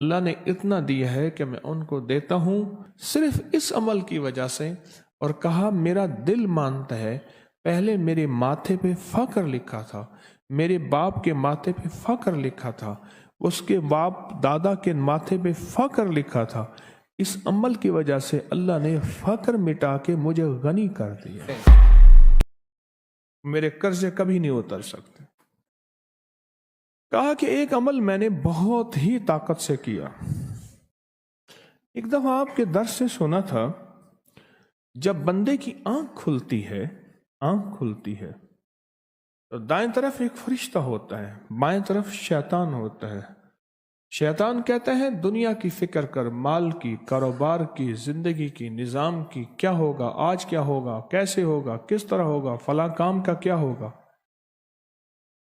اللہ نے اتنا دیا ہے کہ میں ان کو دیتا ہوں صرف اس عمل کی وجہ سے، اور کہا میرا دل مانتا ہے، پہلے میرے ماتھے پہ فقر لکھا تھا، میرے باپ کے ماتھے پہ فقر لکھا تھا، اس کے باپ دادا کے ماتھے پہ فقر لکھا تھا، اس عمل کی وجہ سے اللہ نے فقر مٹا کے مجھے غنی کر دیا، میرے قرضے کبھی نہیں اتر سکتے۔ کہا کہ ایک عمل میں نے بہت ہی طاقت سے کیا۔ ایک دفعہ آپ کے درس سے سنا تھا، جب بندے کی آنکھ کھلتی ہے تو دائیں طرف ایک فرشتہ ہوتا ہے، بائیں طرف شیطان ہوتا ہے۔ شیطان کہتا ہے دنیا کی فکر کر، مال کی، کاروبار کی، زندگی کی، نظام کی، کیا ہوگا، آج کیا ہوگا، کیسے ہوگا، کس طرح ہوگا، فلاں کام کا کیا ہوگا۔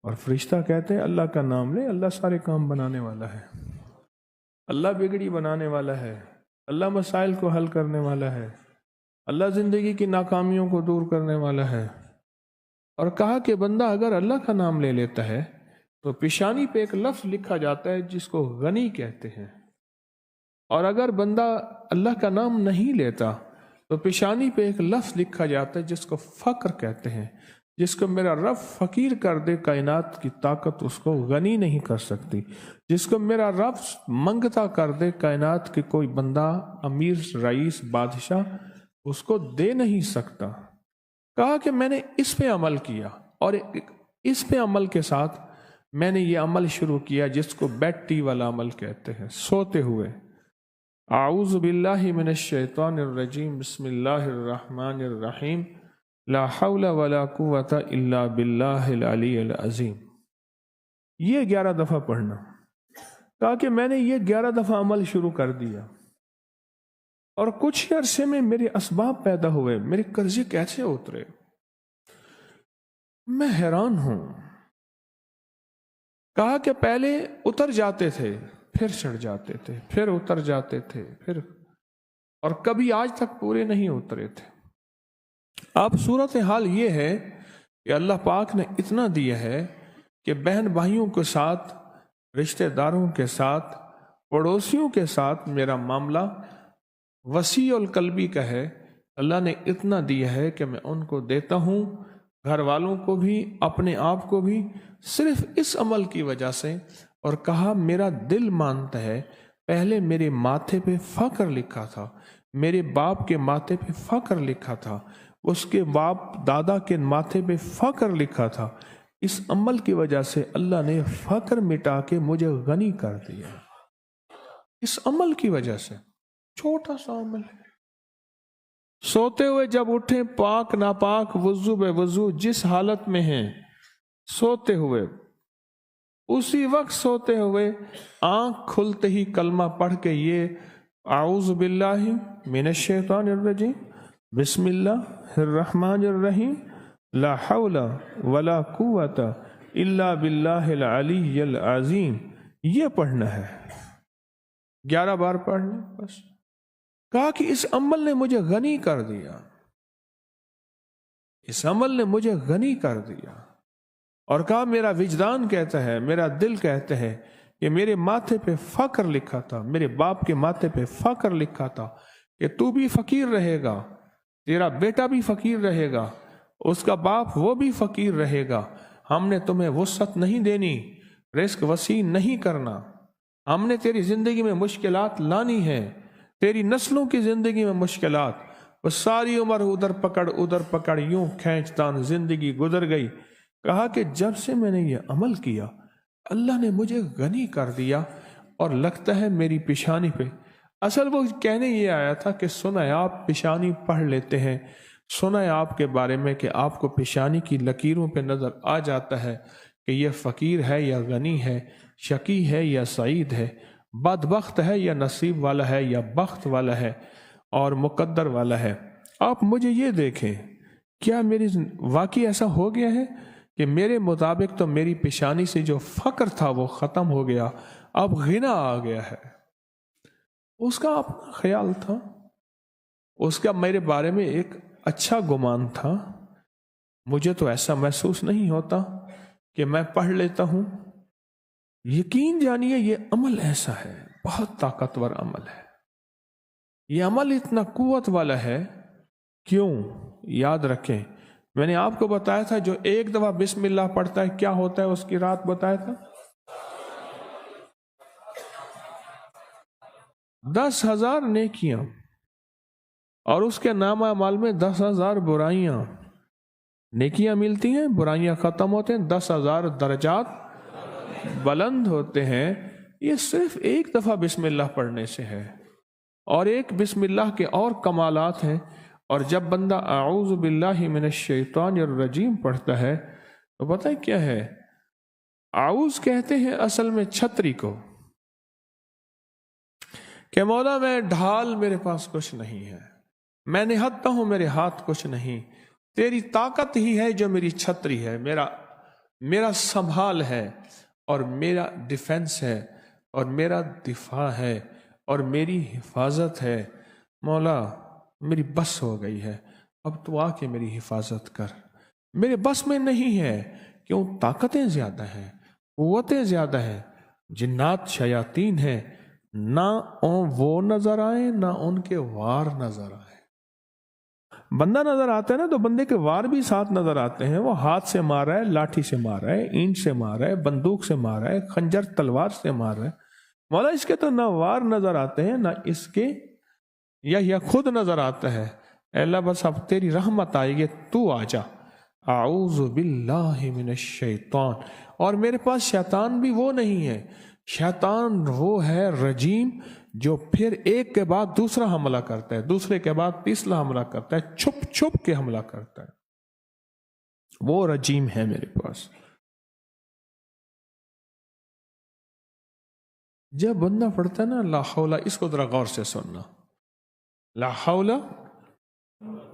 اور فرشتہ کہتے ہیں اللہ کا نام لے، اللہ سارے کام بنانے والا ہے، اللہ بگڑی بنانے والا ہے، اللہ مسائل کو حل کرنے والا ہے، اللہ زندگی کی ناکامیوں کو دور کرنے والا ہے۔ اور کہا کہ بندہ اگر اللہ کا نام لے لیتا ہے تو پیشانی پہ ایک لفظ لکھا جاتا ہے جس کو غنی کہتے ہیں، اور اگر بندہ اللہ کا نام نہیں لیتا تو پیشانی پہ ایک لفظ لکھا جاتا ہے جس کو فقر کہتے ہیں، جس کو میرا رب فقیر کر دے، کائنات کی طاقت اس کو غنی نہیں کر سکتی، جس کو میرا رب منگتا کر دے، کائنات کے کوئی بندہ، امیر، رئیس، بادشاہ اس کو دے نہیں سکتا۔ کہا کہ میں نے اس پہ عمل کیا، اور اس پہ عمل کے ساتھ میں نے یہ عمل شروع کیا جس کو بیڈ ٹی والا عمل کہتے ہیں، سوتے ہوئے۔ اعوذ باللہ من الشیطان الرجیم، بسم اللہ الرحمن الرحیم، لا حول ولا قوة الا باللہ العلی العظیم۔ یہ 11 دفعہ پڑھنا۔ کہا کہ میں نے یہ 11 دفعہ عمل شروع کر دیا، اور کچھ ہی عرصے میں میرے اسباب پیدا ہوئے، میرے قرضے کیسے اترے، میں حیران ہوں۔ کہا کہ پہلے اتر جاتے تھے، پھر چڑھ جاتے تھے، پھر اتر جاتے تھے، پھر، اور کبھی آج تک پورے نہیں اترے تھے۔ اب صورتحال یہ ہے کہ اللہ پاک نے اتنا دیا ہے کہ بہن بھائیوں کے ساتھ، رشتہ داروں کے ساتھ، پڑوسیوں کے ساتھ میرا معاملہ وسیع القلبی کا ہے۔ اللہ نے اتنا دیا ہے کہ میں ان کو دیتا ہوں، گھر والوں کو بھی، اپنے آپ کو بھی، صرف اس عمل کی وجہ سے، اور کہا میرا دل مانتا ہے، پہلے میرے ماتھے پہ فقر لکھا تھا، میرے باپ کے ماتھے پہ فقر لکھا تھا، اس کے باپ دادا کے ماتھے پہ فقر لکھا تھا، اس عمل کی وجہ سے اللہ نے فقر مٹا کے مجھے غنی کر دیا، اس عمل کی وجہ سے۔ چھوٹا سا عمل ہے۔ سوتے ہوئے جب اٹھیں، پاک ناپاک، وضو بے وضو، جس حالت میں ہیں، سوتے ہوئے، اسی وقت سوتے ہوئے آنکھ کھلتے ہی کلمہ پڑھ کے یہ اعوذ باللہ من الشیطان الرجیم، بسم اللہ الرحمن الرحیم، لا حول ولا قوت الا باللہ العلی العظیم، یہ پڑھنا ہے، 11 بار پڑھنا بس۔ کہا کہ اس عمل نے مجھے غنی کر دیا، اس عمل نے مجھے غنی کر دیا، اور کہا میرا وجدان کہتا ہے، میرا دل کہتا ہے کہ میرے ماتھے پہ فقر لکھا تھا، میرے باپ کے ماتھے پہ فقر لکھا تھا کہ تو بھی فقیر رہے گا، تیرا بیٹا بھی فقیر رہے گا، اس کا باپ وہ بھی فقیر رہے گا، ہم نے تمہیں وسعت نہیں دینی، رزق وسیع نہیں کرنا، ہم نے تیری زندگی میں مشکلات لانی ہے، تیری نسلوں کی زندگی میں مشکلات، وہ ساری عمر ادھر پکڑ یوں کھینچ تان زندگی گزر گئی۔ کہا کہ جب سے میں نے یہ عمل کیا، اللہ نے مجھے غنی کر دیا، اور لگتا ہے میری پیشانی پہ، اصل وہ کہنے یہ آیا تھا کہ سنا ہے آپ پیشانی پڑھ لیتے ہیں، سنا ہے آپ کے بارے میں کہ آپ کو پیشانی کی لکیروں پہ نظر آ جاتا ہے کہ یہ فقیر ہے یا غنی ہے، شقی ہے یا سعید ہے، بدبخت ہے یا نصیب والا ہے یا بخت والا ہے اور مقدر والا ہے۔ آپ مجھے یہ دیکھیں، کیا میری واقعی ایسا ہو گیا ہے کہ میرے مطابق تو میری پیشانی سے جو فقر تھا وہ ختم ہو گیا، اب غنا آ گیا ہے۔ اس کا اپنا خیال تھا، اس کا میرے بارے میں ایک اچھا گمان تھا، مجھے تو ایسا محسوس نہیں ہوتا کہ میں پڑھ لیتا ہوں۔ یقین جانیے یہ عمل ایسا ہے بہت طاقتور عمل ہے. یہ عمل اتنا قوت والا ہے. کیوں؟ یاد رکھیں، میں نے آپ کو بتایا تھا جو ایک دفعہ بسم اللہ پڑھتا ہے کیا ہوتا ہے، اس کی رات بتایا تھا 10,000 نیکیاں، اور اس کے نامہ اعمال میں 10,000 برائیاں. نیکیاں ملتی ہیں، برائیاں ختم ہوتے ہیں، 10,000 درجات بلند ہوتے ہیں. یہ صرف ایک دفعہ بسم اللہ پڑھنے سے ہے. اور ایک بسم اللہ کے اور کمالات ہیں. اور جب بندہ اعوذ باللہ من الشیطان الرجیم پڑھتا ہے تو پتہ ہے کیا ہے؟ اعوذ کہتے ہیں اصل میں چھتری کو، کہ مولا میں ڈھال میرے پاس کچھ نہیں ہے، میں نہتا ہوں میرے ہاتھ کچھ نہیں، تیری طاقت ہی ہے جو میری چھتری ہے، میرا سنبھال ہے، اور میرا ڈیفنس ہے، اور میرا دفاع ہے، اور میری حفاظت ہے. مولا میری بس ہو گئی ہے، اب تو آ کے میری حفاظت کر. میرے بس میں نہیں ہے. کیوں؟ طاقتیں زیادہ ہیں، قوتیں زیادہ ہیں، جنات شیاطین ہیں، نہ وہ نظر آئیں نہ ان کے وار نظر آئیں. بندہ نظر آتا ہے نا تو بندے کے وار بھی ساتھ نظر آتے ہیں. وہ ہاتھ سے مار رہا ہے، لاٹھی سے مار رہا ہے، اینٹ سے مار رہا ہے، بندوق سے مار رہا ہے، خنجر تلوار سے مار رہا ہے. مولا اس کے تو نہ وار نظر آتے ہیں، نہ اس کے یا خود نظر آتا ہے. اے اللہ بس اب تیری رحمت آئے گی، تو آ جا. اعوذ باللہ من الشیطان. اور میرے پاس شیطان بھی وہ نہیں ہے. شیطان وہ ہے رجیم، جو پھر ایک کے بعد دوسرا حملہ کرتا ہے، دوسرے کے بعد تیسرا حملہ کرتا ہے، چھپ چھپ کے حملہ کرتا ہے. وہ رجیم ہے میرے پاس. جب بندہ پڑھتا ہے نا لا حول، اس کو ذرا غور سے سننا، لا حول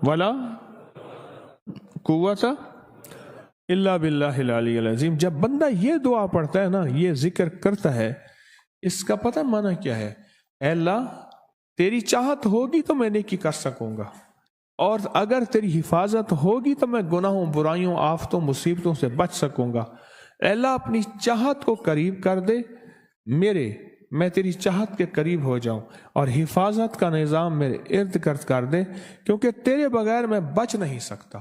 ولا قوت الا باللہ العلی العظیم. جب بندہ یہ دعا پڑھتا ہے نا، یہ ذکر کرتا ہے، اس کا پتہ معنی کیا ہے؟ اے اللہ تیری چاہت ہوگی تو میں نیکی کر سکوں گا، اور اگر تیری حفاظت ہوگی تو میں گناہوں، برائیوں، آفتوں، مصیبتوں سے بچ سکوں گا. اے اللہ اپنی چاہت کو قریب کر دے میں تیری چاہت کے قریب ہو جاؤں، اور حفاظت کا نظام میرے ارد گرد کر دے، کیونکہ تیرے بغیر میں بچ نہیں سکتا.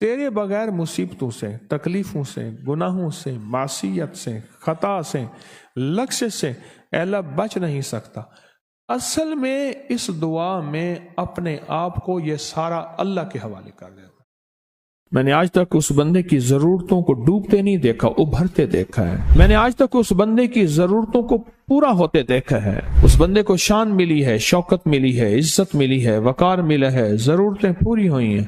تیرے بغیر مصیبتوں سے، تکلیفوں سے، گناہوں سے، معصیت سے، خطا سے، لغزش سے اے اللہ بچ نہیں سکتا. اصل میں اس دعا میں اپنے آپ کو یہ سارا اللہ کے حوالے کر دیتا. میں نے آج تک اس بندے کی ضرورتوں کو ڈوبتے نہیں دیکھا، ابھرتے دیکھا ہے. میں نے آج تک اس بندے کی ضرورتوں کو پورا ہوتے دیکھا ہے. اس بندے کو شان ملی ہے، شوکت ملی ہے، عزت ملی ہے، وقار ملا ہے، ضرورتیں پوری ہوئی ہیں.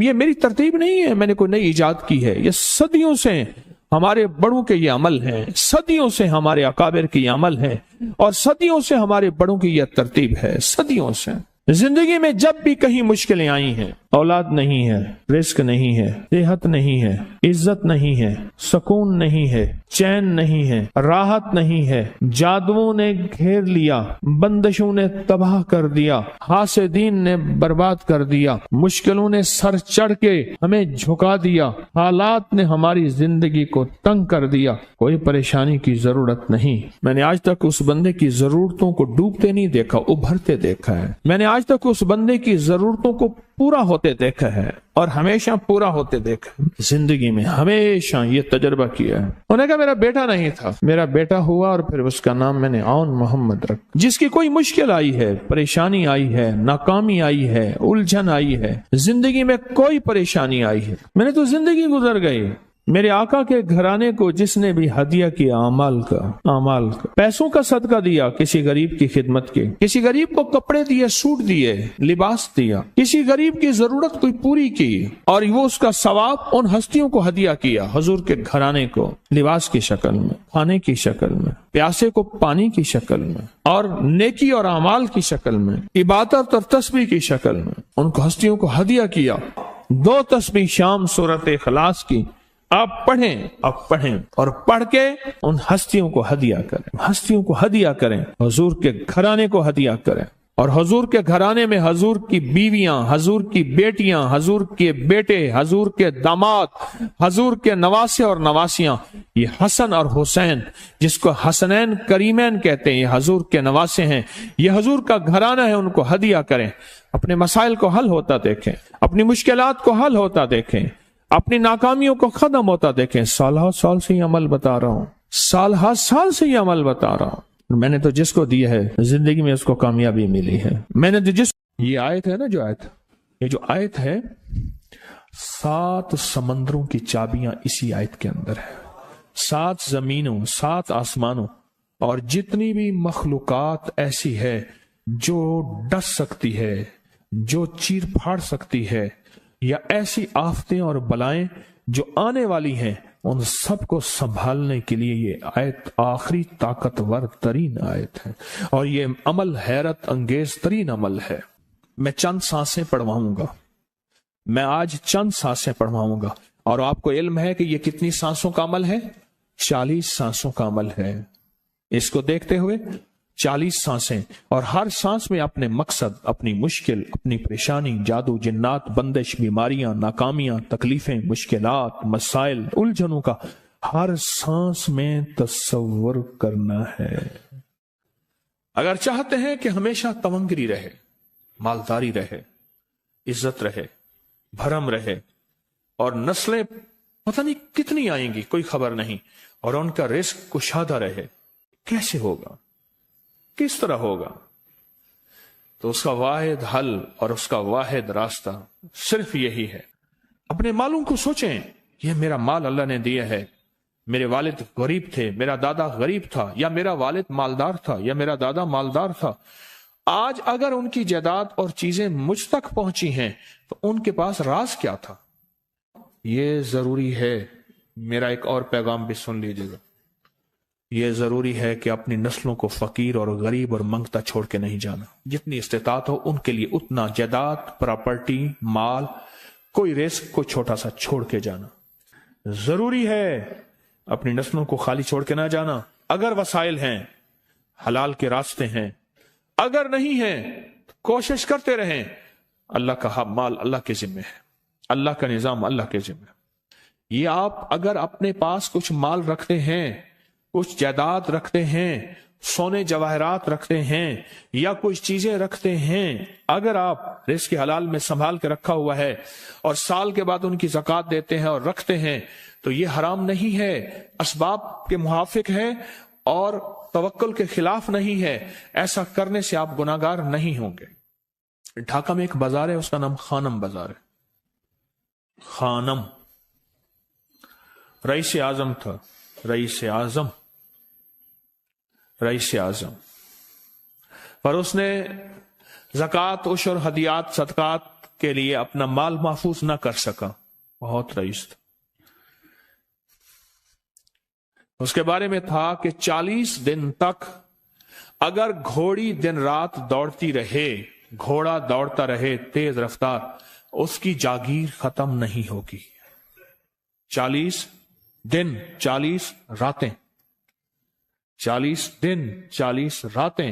یہ میری ترتیب نہیں ہے، میں نے کوئی نئی ایجاد کی ہے. یہ صدیوں سے ہمارے بڑوں کے یہ عمل ہیں، صدیوں سے ہمارے اکابر کی یہ عمل ہے، اور صدیوں سے ہمارے بڑوں کی یہ ترتیب ہے. صدیوں سے زندگی میں جب بھی کہیں مشکلیں آئی ہیں، اولاد نہیں ہے، رزق نہیں ہے، صحت نہیں ہے، عزت نہیں ہے، سکون نہیں ہے، چین نہیں ہے، راحت نہیں ہے، جادوؤں نے گھیر لیا، بندشوں نے تباہ کر دیا، حاسدین نے برباد کر دیا، مشکلوں نے سر چڑھ کے ہمیں جھکا دیا، حالات نے ہماری زندگی کو تنگ کر دیا. کوئی پریشانی کی ضرورت نہیں. میں نے آج تک اس بندے کی ضرورتوں کو ڈوبتے نہیں دیکھا، ابھرتے دیکھا ہے. میں نے آج تک اس بندے کی ضرورتوں کو پورا ہوتے دیکھا ہے، اور ہمیشہ پورا ہوتے دیکھا. زندگی میں ہمیشہ یہ تجربہ کیا ہے. انہوں نے کہا میرا بیٹا نہیں تھا، میرا بیٹا ہوا، اور پھر اس کا نام میں نے عون محمد رکھا. جس کی کوئی مشکل آئی ہے، پریشانی آئی ہے، ناکامی آئی ہے، الجھن آئی ہے، زندگی میں کوئی پریشانی آئی ہے، میں نے تو زندگی گزر گئی. میرے آقا کے گھرانے کو جس نے بھی ہدیہ کیا اعمال کا پیسوں کا صدقہ دیا، کسی غریب کی خدمت کی، کسی غریب کو کپڑے دیے، سوٹ دیے، لباس دیا، کسی غریب کی ضرورت کوئی پوری کی، اور وہ اس کا ثواب ان ہستیوں کو ہدیہ کیا. حضور کے گھرانے کو لباس کی شکل میں، کھانے کی شکل میں، پیاسے کو پانی کی شکل میں، اور نیکی اور اعمال کی شکل میں، عبادت اور تسبیح کی شکل میں ان کو ہستیوں کو ہدیہ کیا. 2 تسبیح شام سورۃ اخلاص کی آپ پڑھیں اور پڑھ کے ان ہستیوں کو ہدیہ کریں، ہستیوں کو ہدیہ کریں، حضور کے گھرانے کو ہدیہ کریں. اور حضور کے گھرانے میں حضور کی بیویاں، حضور کی بیٹیاں، حضور کے بیٹے، حضور کے داماد، حضور کے نواسے اور نواسیاں، یہ حسن اور حسین جس کو حسنین کریمین کہتے ہیں، یہ حضور کے نواسے ہیں، یہ حضور کا گھرانہ ہے، ان کو ہدیہ کریں، اپنے مسائل کو حل ہوتا دیکھیں، اپنی مشکلات کو حل ہوتا دیکھیں، اپنی ناکامیوں کو ختم ہوتا دیکھیں۔ سالہ سال سے یہ عمل بتا رہا ہوں، سالہ سال سے یہ عمل بتا رہا ہوں، میں نے تو جس کو دی ہے زندگی میں اس کو کامیابی ملی ہے۔ میں نے جس یہ آیت ہے نا، یہ جو آیت ہے، 7 سمندروں کی چابیاں اسی آیت کے اندر ہے، 7 زمینوں، 7 آسمانوں، اور جتنی بھی مخلوقات ایسی ہے جو ڈس سکتی ہے، جو چیر پھاڑ سکتی ہے، یا ایسی آفتیں اور بلائیں جو آنے والی ہیں، ان سب کو سنبھالنے کے لیے یہ آیت آخری طاقتور ترین آیت ہے، اور یہ عمل حیرت انگیز ترین عمل ہے۔ میں چند سانسیں پڑھواؤں گا، میں آج چند سانسیں پڑھواؤں گا، اور آپ کو علم ہے کہ یہ کتنی سانسوں کا عمل ہے؟ 40 سانسوں کا عمل ہے۔ اس کو دیکھتے ہوئے 40 سانسیں، اور ہر سانس میں اپنے مقصد، اپنی مشکل، اپنی پریشانی، جادو، جنات، بندش، بیماریاں، ناکامیاں، تکلیفیں، مشکلات، مسائل، الجھنوں کا ہر سانس میں تصور کرنا ہے۔ اگر چاہتے ہیں کہ ہمیشہ تونگری رہے، مالداری رہے، عزت رہے، بھرم رہے، اور نسلیں پتہ نہیں کتنی آئیں گی کوئی خبر نہیں، اور ان کا رزق کشادہ رہے، کیسے ہوگا؟ کس طرح ہوگا؟ تو اس کا واحد حل اور اس کا واحد راستہ صرف یہی ہے۔ اپنے مالوں کو سوچیں، یہ میرا مال اللہ نے دیا ہے، میرے والد غریب تھے، میرا دادا غریب تھا، یا میرا والد مالدار تھا، یا میرا دادا مالدار تھا، آج اگر ان کی جائیداد اور چیزیں مجھ تک پہنچی ہیں تو ان کے پاس راز کیا تھا؟ یہ ضروری ہے، میرا ایک اور پیغام بھی سن لیجیے گا، یہ ضروری ہے کہ اپنی نسلوں کو فقیر اور غریب اور منگتا چھوڑ کے نہیں جانا۔ جتنی استطاعت ہو ان کے لیے اتنا جائیداد، پراپرٹی، مال، کوئی رزق کو چھوٹا سا چھوڑ کے جانا ضروری ہے۔ اپنی نسلوں کو خالی چھوڑ کے نہ جانا۔ اگر وسائل ہیں، حلال کے راستے ہیں، اگر نہیں ہیں کوشش کرتے رہیں۔ اللہ کا مال اللہ کے ذمہ ہے، اللہ کا نظام اللہ کے ذمہ ہے۔ یہ آپ اگر اپنے پاس کچھ مال رکھتے ہیں، کچھ جائیداد رکھتے ہیں، سونے جواہرات رکھتے ہیں، یا کچھ چیزیں رکھتے ہیں، اگر آپ رزق حلال میں سنبھال کے رکھا ہوا ہے اور سال کے بعد ان کی زکوٰۃ دیتے ہیں اور رکھتے ہیں، تو یہ حرام نہیں ہے، اسباب کے موافق ہے اور توکل کے خلاف نہیں ہے۔ ایسا کرنے سے آپ گناہگار نہیں ہوں گے۔ ڈھاکہ میں ایک بازار ہے، اس کا نام خانم بازار ہے۔ خانم رئیس اعظم تھا، رئیس اعظم، پر اس نے زکوٰۃ، عشر، ہدیات، صدقات کے لیے اپنا مال محفوظ نہ کر سکا، بہت رئیس تھا۔ اس کے بارے میں تھا کہ 40 دن تک اگر گھوڑی دن رات دوڑتی رہے، گھوڑا دوڑتا رہے تیز رفتار، اس کی جاگیر ختم نہیں ہوگی۔ 40 دن 40 راتیں، 40 دن 40 راتیں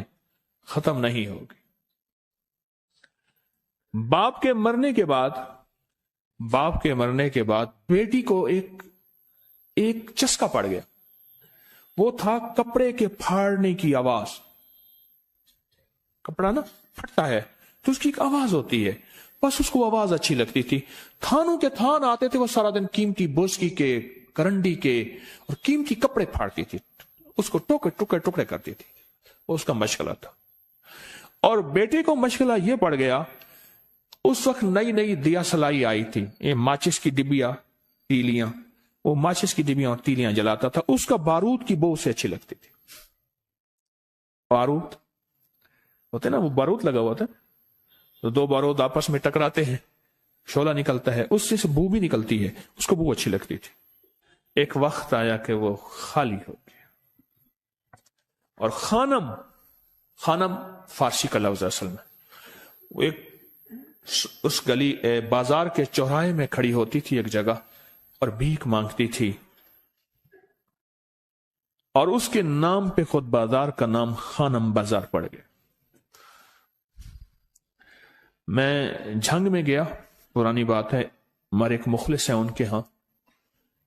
ختم نہیں ہوگی۔ باپ کے مرنے کے بعد بیٹی کو ایک چسکا پڑ گیا، وہ تھا کپڑے کے پھاڑنے کی آواز۔ کپڑا نا پھٹتا ہے تو اس کی ایک آواز ہوتی ہے، بس اس کو آواز اچھی لگتی تھی۔ تھانوں کے تھان آتے تھے، وہ سارا دن قیمتی بوسکی کے، کرنڈی کے اور قیمتی کپڑے پھاڑتی تھی، اس کو ٹکڑے کرتی تھی، وہ اس کا مشغلہ تھا۔ اور بیٹے کو مشغلہ یہ پڑ گیا، اس وقت نئی دیا سلائی آئی تھی، یہ ماچس کی ڈبیاں، تیلیاں، وہ ماچس کی ڈبیاں اور تیلیاں جلاتا تھا، اس کا بارود کی بو سے اچھی لگتی تھی۔ بارود ہوتے نا، وہ بارود لگا ہوا تھا تو 2 بارود آپس میں ٹکراتے ہیں، شعلہ نکلتا ہے، اس سے بو بھی نکلتی ہے، اس کو بو اچھی لگتی تھی۔ ایک وقت آیا کہ وہ خالی ہو گیا، اور خانم فارسی کا لفظ اصل میں، وہ ایک اس گلی بازار کے چوراہے میں کھڑی ہوتی تھی ایک جگہ اور بھیک مانگتی تھی، اور اس کے نام پہ خود بازار کا نام خانم بازار پڑ گیا۔ میں جھنگ میں گیا، پرانی بات ہے، ہمارے ایک مخلص ہے ان کے ہاں،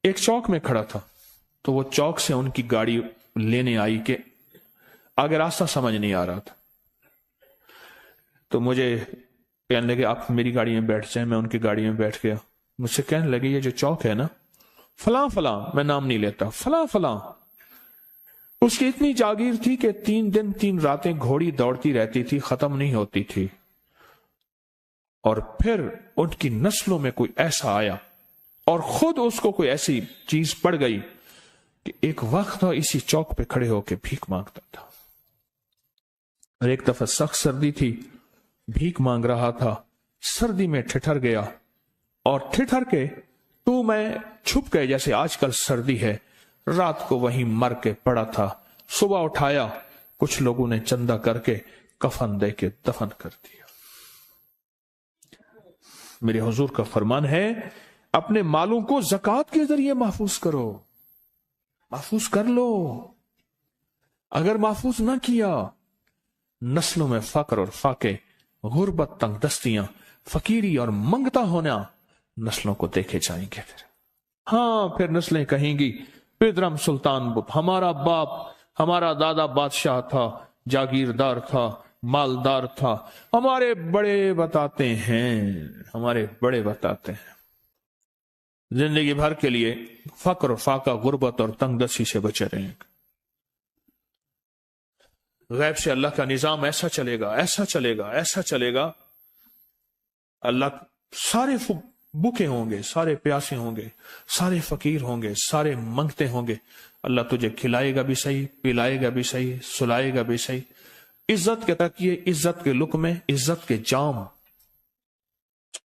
ایک چوک میں کھڑا تھا، تو وہ چوک سے ان کی گاڑی لینے آئی کہ آگے راستہ سمجھ نہیں آ رہا تھا، تو مجھے کہنے لگے آپ میری گاڑی میں بیٹھ جائیں، میں ان کی گاڑی میں بیٹھ گیا، مجھ سے کہنے لگے یہ جو چوک ہے نا فلاں فلاں، میں نام نہیں لیتا، فلاں فلاں، اس کی اتنی جاگیر تھی کہ 3 دن 3 راتیں گھوڑی دوڑتی رہتی تھی، ختم نہیں ہوتی تھی، اور پھر ان کی نسلوں میں کوئی ایسا آیا اور خود اس کو کوئی ایسی چیز پڑ گئی کہ ایک وقت اسی چوک پہ کھڑے ہو کے بھیک مانگتا تھا، اور ایک دفعہ سخت سردی تھی، بھیک مانگ رہا تھا، سردی میں ٹھٹر گیا، اور ٹھٹر کے تو میں چھپ گئے، جیسے آج کل سردی ہے، رات کو وہیں مر کے پڑا تھا، صبح اٹھایا، کچھ لوگوں نے چندہ کر کے کفن دے کے دفن کر دیا۔ میرے حضور کا فرمان ہے اپنے مالوں کو زکوٰۃ کے ذریعے محفوظ کرو، محفوظ کر لو، اگر محفوظ نہ کیا نسلوں میں فقر اور فاقے، غربت، تنگ دستیاں، فقیری اور منگتا ہونا نسلوں کو دیکھے جائیں گے۔ پھر نسلیں کہیں گی پدرم سلطان بت، ہمارا باپ، ہمارا دادا بادشاہ تھا، جاگیردار تھا، مالدار تھا، ہمارے بڑے بتاتے ہیں، ہمارے بڑے بتاتے ہیں، زندگی بھر کے لیے فقر و فاقہ، غربت اور تنگ دستی سے بچے رہیں گے۔ غیب سے اللہ کا نظام ایسا چلے گا، ایسا چلے گا، ایسا چلے گا، اللہ سارے بھوکے ہوں گے، سارے پیاسے ہوں گے، سارے فقیر ہوں گے، سارے منگتے ہوں گے، اللہ تجھے کھلائے گا بھی صحیح، پلائے گا بھی صحیح، سلائے گا بھی صحیح، عزت کے تکیے، عزت کے لقمے، عزت کے جام،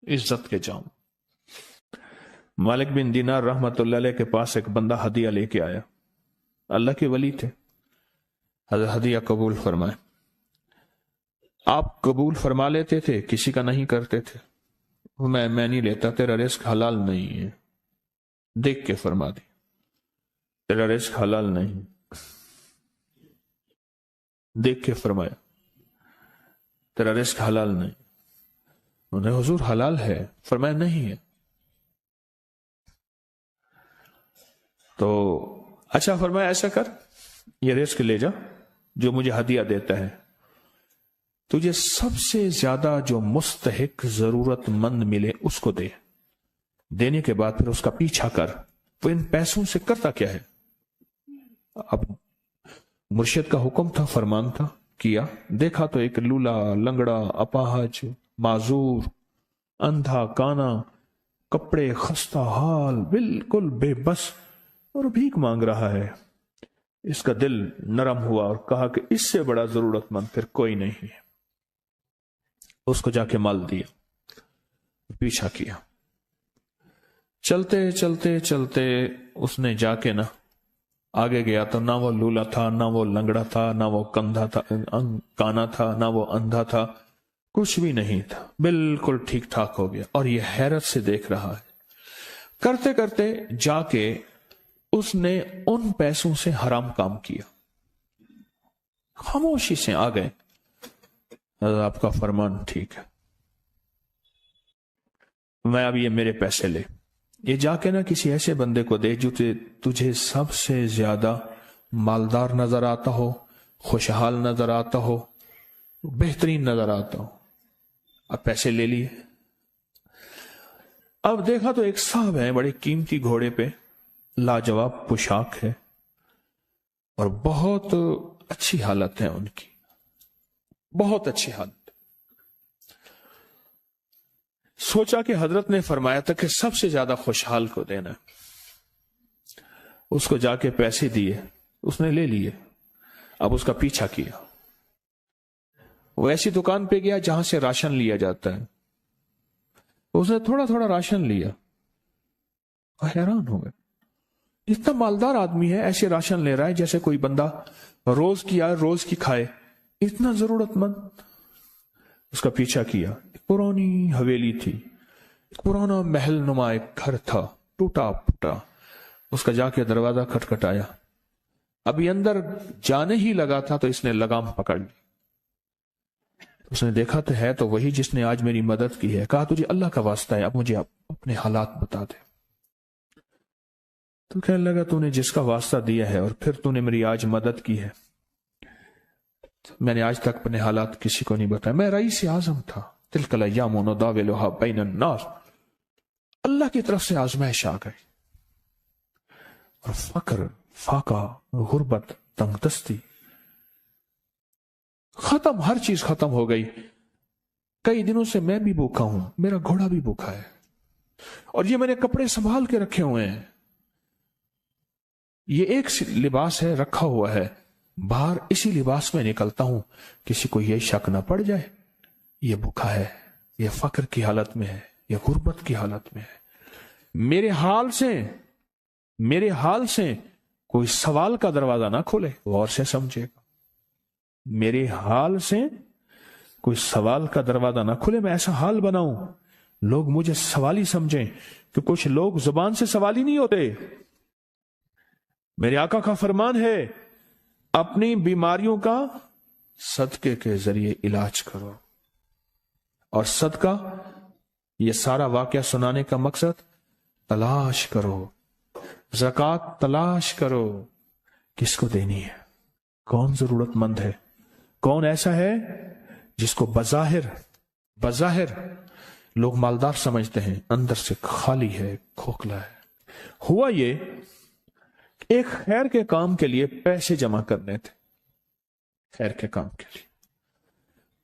عزت کے جام۔ مالک بن دینار رحمت اللہ علیہ کے پاس ایک بندہ ہدیہ لے کے آیا، اللہ کے ولی تھے، حضرت ہدیہ قبول فرمائے، آپ قبول فرما لیتے تھے، کسی کا نہیں کرتے تھے، میں نہیں لیتا، تیرا رزق حلال نہیں ہے، دیکھ کے فرما دی، تیرا رزق حلال نہیں، دیکھ کے فرمایا تیرا رزق حلال نہیں، انہیں حضور حلال ہے، فرمایا نہیں ہے، تو اچھا فرمایا ایسا کر، یہ رزق لے جا جو مجھے ہدیہ دیتا ہے، تجھے سب سے زیادہ جو مستحق ضرورت مند ملے اس کو دے، دینے کے بعد پھر اس کا پیچھا کر، وہ ان پیسوں سے کرتا کیا ہے؟ اب مرشد کا حکم تھا، فرمان تھا، کیا، دیکھا تو ایک لولا، لنگڑا، اپاہج، معذور، اندھا، کانا، کپڑے خستہ حال، بالکل بے بس، اور بھیک مانگ رہا ہے۔ اس کا دل نرم ہوا اور کہا کہ اس سے بڑا ضرورت مند پھر کوئی نہیں ہے، اس کو جا کے مال دیا، پیچھا کیا، چلتے چلتے چلتے اس نے جا کے آگے گیا تو نہ وہ لولا تھا، نہ وہ لنگڑا تھا، نہ وہ کندھا تھا، کانا تھا، نہ وہ اندھا تھا، کچھ بھی نہیں تھا، بالکل ٹھیک ٹھاک ہو گیا، اور یہ حیرت سے دیکھ رہا ہے۔ کرتے کرتے جا کے اس نے ان پیسوں سے حرام کام کیا، خاموشی سے آ گئے، آپ کا فرمان ٹھیک ہے، میں اب یہ میرے پیسے لے، یہ جا کے کسی ایسے بندے کو دے جو تجھے سب سے زیادہ مالدار نظر آتا ہو، خوشحال نظر آتا ہو، بہترین نظر آتا ہو۔ اب پیسے لے لیے، اب دیکھا تو ایک صاحب ہے، بڑے قیمتی گھوڑے پہ، لاجواب پوشاک ہے، اور بہت اچھی حالت ہے ان کی، بہت اچھی حالت۔ سوچا کہ حضرت نے فرمایا تھا کہ سب سے زیادہ خوشحال کو دینا، اس کو جا کے پیسے دیے، اس نے لے لیے، اب اس کا پیچھا کیا، وہ ایسی دکان پہ گیا جہاں سے راشن لیا جاتا ہے، اس نے تھوڑا تھوڑا راشن لیا، حیران ہو گئے، اتنا مالدار آدمی ہے، ایسے راشن لے رہا ہے جیسے کوئی بندہ روز کی آئے روز کی کھائے، اتنا ضرورت مند۔ اس کا پیچھا کیا، ایک پرانی حویلی تھی، ایک پرانا محل نما ایک گھر تھا، ٹوٹا پھوٹا، اس کا جا کے دروازہ کھٹکھٹایا، ابھی اندر جانے ہی لگا تھا تو اس نے لگام پکڑ لی، اس نے دیکھا تو وہی جس نے آج میری مدد کی ہے. کہا تجھے اللہ کا واسطہ ہے اب مجھے اپنے حالات بتا دے. تو کہنے لگا تو نے جس کا واسطہ دیا ہے اور پھر تو نے میری آج مدد کی ہے. میں نے آج تک اپنے حالات کسی کو نہیں بتایا. میں رئیس اعظم تھا. تلک الایام نداولها بین الناس. اللہ کی طرف سے آزمائش آ گئی اور فقر، فاقہ، غربت، تنگ دستی ختم، ہر چیز ختم ہو گئی. کئی دنوں سے میں بھی بھوکا ہوں، میرا گھوڑا بھی بھوکا ہے، اور یہ میں نے کپڑے سنبھال کے رکھے ہوئے ہیں. یہ ایک لباس ہے رکھا ہوا ہے، باہر اسی لباس میں نکلتا ہوں، کسی کو یہ شک نہ پڑ جائے یہ بھوکا ہے، یہ فقر کی حالت میں ہے، یہ غربت کی حالت میں ہے. میرے حال سے کوئی سوال کا دروازہ نہ کھولے، غور سے سمجھے گا. میرے حال سے کوئی سوال کا دروازہ نہ کھلے، میں ایسا حال بناؤں لوگ مجھے سوالی سمجھیں، کہ کچھ لوگ زبان سے سوالی نہیں ہوتے. میرے آقا کا فرمان ہے اپنی بیماریوں کا صدقے کے ذریعے علاج کرو. اور صدقہ، یہ سارا واقعہ سنانے کا مقصد تلاش کرو، زکوٰۃ تلاش کرو. کس کو دینی ہے؟ کون ضرورت مند ہے؟ کون ایسا ہے جس کو بظاہر لوگ مالدار سمجھتے ہیں، اندر سے خالی ہے، کھوکھلا ہے. ہوا یہ ایک خیر کے کام کے لیے پیسے جمع کرنے تھے. خیر کے کام کے لیے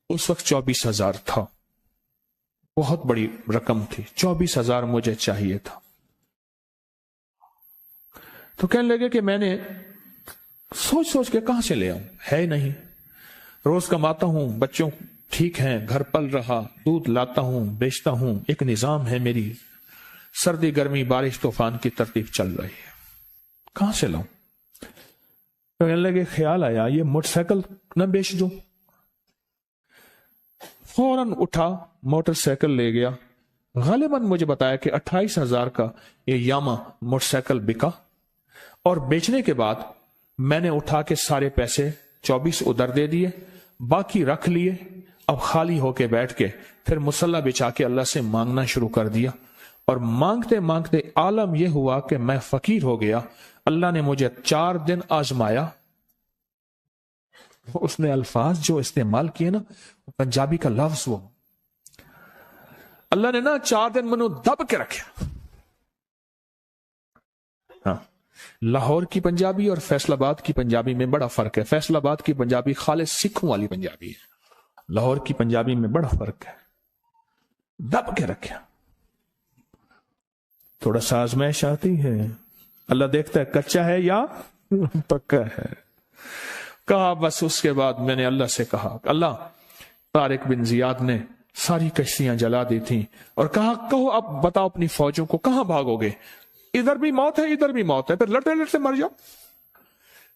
اس وقت 24,000 تھا، بہت بڑی رقم تھی. 24,000 مجھے چاہیے تھا. تو کہنے لگے کہ میں نے سوچ کے کہاں سے لے آؤں، ہے نہیں. روز کماتا ہوں، بچوں ٹھیک ہیں، گھر پل رہا، دودھ لاتا ہوں، بیچتا ہوں، ایک نظام ہے میری، سردی گرمی بارش طوفان کی ترتیب چل رہی ہے، کہاں سے لاؤں؟ تو کہنے لگے خیال آیا یہ موٹر سائیکل نہ بیچ دوں. فوراً اٹھا موٹر سائیکل لے گیا. غالباً مجھے بتایا کہ 28,000 کا یہ یاما موٹر سائیکل بکا، اور بیچنے کے بعد میں نے اٹھا کے سارے پیسے 24 ادھر دے دیے، باقی رکھ لیے. اب خالی ہو کے بیٹھ کے پھر مصلی بچھا کے اللہ سے مانگنا شروع کر دیا. اور مانگتے مانگتے عالم یہ ہوا کہ میں فقیر ہو گیا. اللہ نے مجھے 4 دن آزمایا. اس نے الفاظ جو استعمال کیے نا، پنجابی کا لفظ، وہ اللہ نے نا 4 دن منو دب کے رکھا. ہاں، لاہور کی پنجابی اور فیصل آباد کی پنجابی میں بڑا فرق ہے. فیصل آباد کی پنجابی خالص سکھوں والی پنجابی ہے، لاہور کی پنجابی میں بڑا فرق ہے. دب کے رکھا. تھوڑا سا آزمائش آتی ہے، اللہ دیکھتا ہے کچا ہے یا پکا ہے. کہا بس. اس کے بعد میں نے اللہ سے کہا، اللہ، طارق بن زیاد نے ساری کشتیاں جلا دی تھیں، اور کہا کہو اب بتاؤ اپنی فوجوں کو کہاں بھاگو گے؟ ادھر بھی موت ہے، ادھر بھی موت ہے، پھر لڑتے لڑتے مر جاؤ.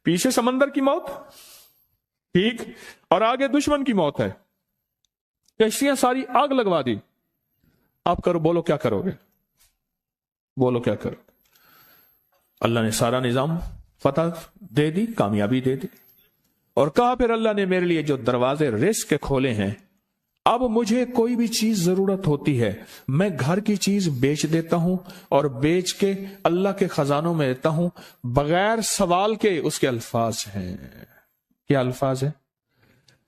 پیچھے سمندر کی موت، ٹھیک، اور آگے دشمن کی موت ہے. کشتیاں ساری آگ لگوا دی. آپ کرو، بولو کیا کرو گے؟ بولو کیا کرو؟ اللہ نے سارا نظام فتح دے دی، کامیابی دے دی. اور کہا پھر اللہ نے میرے لیے جو دروازے رزق کے کھولے ہیں، اب مجھے کوئی بھی چیز ضرورت ہوتی ہے، میں گھر کی چیز بیچ دیتا ہوں، اور بیچ کے اللہ کے خزانوں میں دیتا ہوں بغیر سوال کے. اس کے الفاظ ہیں، کیا الفاظ ہیں؟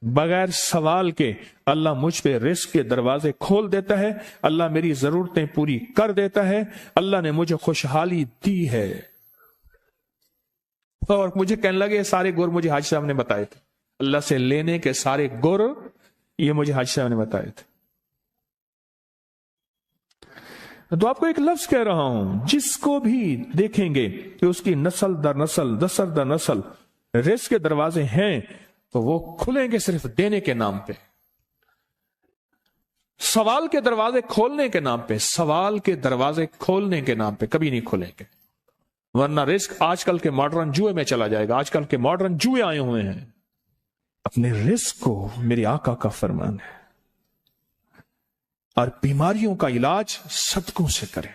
بغیر سوال کے اللہ مجھ پہ رزق کے دروازے کھول دیتا ہے، اللہ میری ضرورتیں پوری کر دیتا ہے، اللہ نے مجھے خوشحالی دی ہے. اور مجھے کہنے لگے سارے گر مجھے حاجی صاحب نے بتائے تھے، اللہ سے لینے کے سارے گر یہ مجھے حاجی صاحب نے بتائے تھے. تو آپ کو ایک لفظ کہہ رہا ہوں، جس کو بھی دیکھیں گے کہ اس کی نسل در نسل، نسل در نسل رزق کے دروازے ہیں، تو وہ کھلیں گے صرف دینے کے نام پہ، سوال کے دروازے کھولنے کے نام پہ. سوال کے دروازے کھولنے کے نام پہ کبھی نہیں کھلیں گے، ورنہ رزق آج کل کے ماڈرن جوئے میں چلا جائے گا. آج کل کے ماڈرن جوئے آئے ہوئے ہیں. اپنے رزق کو میرے آقا کا فرمان ہے، اور بیماریوں کا علاج صدقوں سے کریں.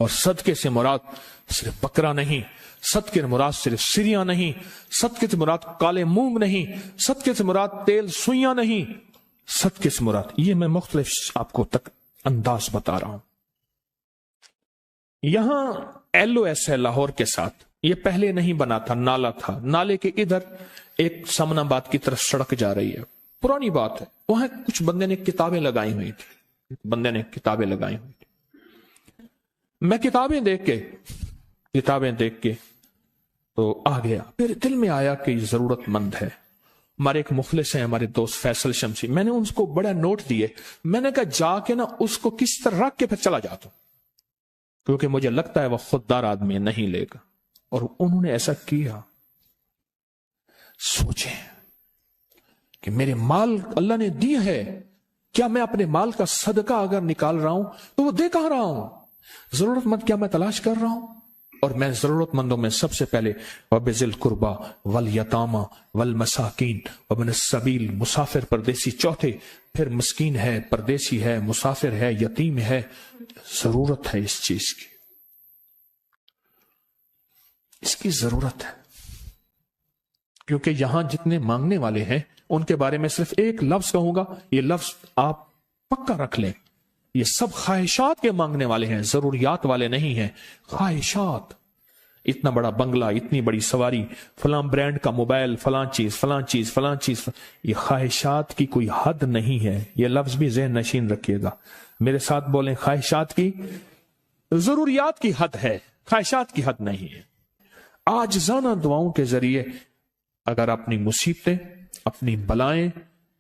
اور صدقے سے مراد صرف بکرا نہیں، صدقے سے مراد صرف سریاں نہیں، صدقے سے مراد کالے مونگ نہیں، صدقے سے مراد تیل سوئیاں نہیں، صدقے سے مراد یہ میں مختلف آپ کو تک انداز بتا رہا ہوں۔ یہاں LOS ہے لاہور کے ساتھ، یہ پہلے نہیں بنا تھا، نالا تھا، نالے کے ادھر ایک سمن آباد کی طرف سڑک جا رہی ہے، پرانی بات ہے، وہاں کچھ بندے نے کتابیں لگائی ہوئی تھی، میں کتابیں دیکھ کے تو آ گیا، پھر دل میں آیا کہ یہ ضرورت مند ہے۔ ہمارے ایک مخلص ہیں، ہمارے دوست فیصل شمسی، میں نے ان کو بڑا نوٹ دیے، میں نے کہا جا کے نا اس کو کس طرح رکھ کے پھر چلا جاتا ہوں، کیونکہ مجھے لگتا ہے وہ خوددار آدمی نہیں لے گا، اور انہوں نے ایسا کیا۔ سوچیں کہ میرے مال اللہ نے دی ہے، کیا میں اپنے مال کا صدقہ اگر نکال رہا ہوں تو وہ دے کہاں رہا ہوں؟ ضرورت مند کیا میں تلاش کر رہا ہوں؟ اور میں ضرورت مندوں میں سب سے پہلے وَبِذِي الْقُرْبَى وَالْيَتَامَى وَالْمَسَاكِينَ وَابْنِ السَّبِيلِ، مسافر پردیسی چوتھے، پھر مسکین ہے، پردیسی ہے، مسافر ہے، یتیم ہے، ضرورت ہے اس چیز کی، اس کی ضرورت ہے۔ کیونکہ یہاں جتنے مانگنے والے ہیں ان کے بارے میں صرف ایک لفظ کہوں گا، یہ لفظ آپ پکا رکھ لیں، یہ سب خواہشات کے مانگنے والے ہیں، ضروریات والے نہیں ہیں، خواہشات۔ اتنا بڑا بنگلہ، اتنی بڑی سواری، فلاں برانڈ کا موبائل، فلاں چیز، یہ خواہشات کی کوئی حد نہیں ہے، یہ لفظ بھی ذہن نشین رکھیے گا، میرے ساتھ بولیں، خواہشات کی، ضروریات کی حد ہے، خواہشات کی حد نہیں ہے۔ عاجزانہ دعاؤں کے ذریعے اگر اپنی مصیبتیں، اپنی بلائیں،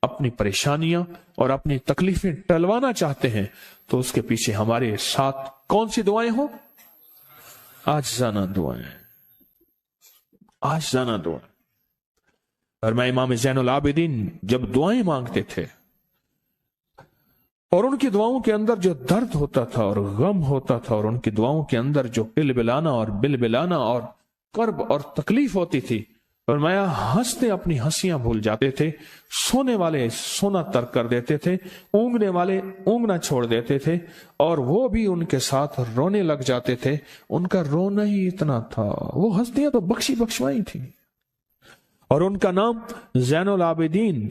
اپنی پریشانیاں اور اپنی تکلیفیں ٹلوانا چاہتے ہیں تو اس کے پیچھے ہمارے ساتھ کون سی دعائیں ہوں؟ عاجزانہ دعائیں، عاجزانہ دعائیں۔ اور میں امام زین العابدین جب دعائیں مانگتے تھے اور ان کی دعاؤں کے اندر جو درد ہوتا تھا اور غم ہوتا تھا، اور ان کی دعاؤں کے اندر جو بلبلانا اور کرب اور تکلیف ہوتی تھی، فرمایا ہنستے اپنی ہنسیاں بھول جاتے تھے، سونے والے سونا ترک کر دیتے تھے، اونگنے والے اونگنا چھوڑ دیتے تھے، اور وہ بھی ان کے ساتھ رونے لگ جاتے تھے۔ ان کا رونا ہی اتنا تھا، وہ ہنسیاں تو بخشوائی تھی، اور ان کا نام زین العابدین،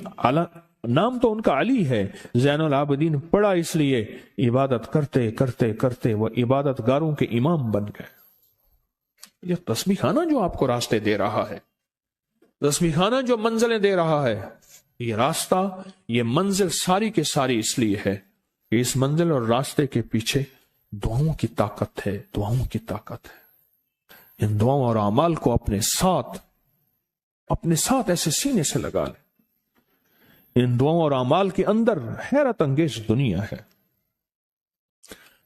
نام تو ان کا علی ہے، زین العابدین پڑا اس لیے عبادت کرتے کرتے کرتے وہ عبادت گاروں کے امام بن گئے۔ یہ تسبیح خانہ جو آپ کو راستے دے رہا ہے، تسبیح خانہ جو منزلیں دے رہا ہے، یہ راستہ، یہ منزل ساری کے ساری اس لیے ہے کہ اس منزل اور راستے کے پیچھے دعاؤں کی طاقت ہے، دعاؤں کی طاقت ہے۔ ان دعاؤں اور اعمال کو اپنے ساتھ ایسے سینے سے لگا لیں۔ ان دعاؤں اور اعمال کے اندر حیرت انگیز دنیا ہے۔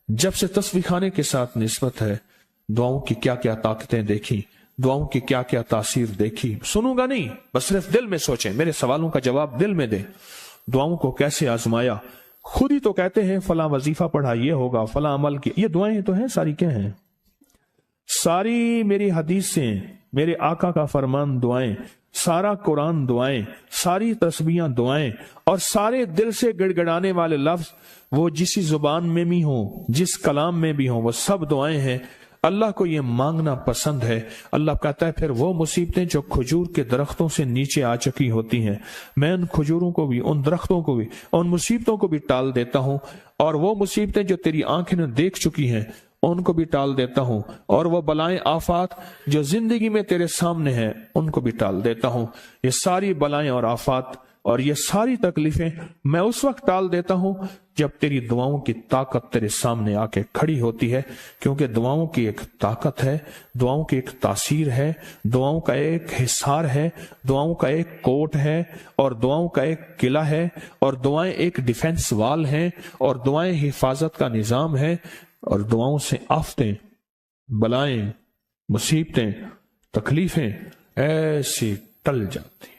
جب سے تسبیح خانے کے ساتھ نسبت ہے، دعاؤں کی کیا کیا طاقتیں دیکھی، دعاؤں کی کیا کیا تاثیر دیکھی، سنوں گا نہیں، بس صرف دل میں سوچیں، میرے سوالوں کا جواب دل میں دیں۔ دعاؤں کو کیسے آزمایا، خود ہی تو کہتے ہیں فلاں وظیفہ پڑھا یہ ہوگا، فلاں عمل کی، یہ دعائیں تو ہیں، ساری کیا ہیں؟ ساری میری حدیثیں، میرے آقا کا فرمان دعائیں، سارا قرآن دعائیں، ساری تسبیحاں دعائیں، اور سارے دل سے گڑ گڑانے والے لفظ وہ جسی زبان میں بھی ہوں، جس کلام میں بھی ہوں، وہ سب دعائیں ہیں۔ اللہ کو یہ مانگنا پسند ہے۔ اللہ کہتا ہے پھر وہ مصیبتیں جو کھجور کے درختوں سے نیچے آ چکی ہوتی ہیں، میں ان کھجوروں کو بھی، ان درختوں کو بھی، ان مصیبتوں کو بھی ٹال دیتا ہوں، اور وہ مصیبتیں جو تیری آنکھیں نے دیکھ چکی ہیں ان کو بھی ٹال دیتا ہوں، اور وہ بلائیں آفات جو زندگی میں تیرے سامنے ہیں ان کو بھی ٹال دیتا ہوں۔ یہ ساری بلائیں اور آفات اور یہ ساری تکلیفیں میں اس وقت ٹال دیتا ہوں جب تیری دعاؤں کی طاقت تیرے سامنے آ کے کھڑی ہوتی ہے، کیونکہ دعاؤں کی ایک طاقت ہے، دعاؤں کی ایک تاثیر ہے، دعاؤں کا ایک حصار ہے، دعاؤں کا ایک کوٹ ہے، اور دعاؤں کا ایک قلعہ ہے، اور دعائیں ایک ڈیفنس وال ہیں، اور دعائیں حفاظت کا نظام ہے، اور دعاؤں سے آفتیں، بلائیں، مصیبتیں، تکلیفیں ایسی ٹل جاتی۔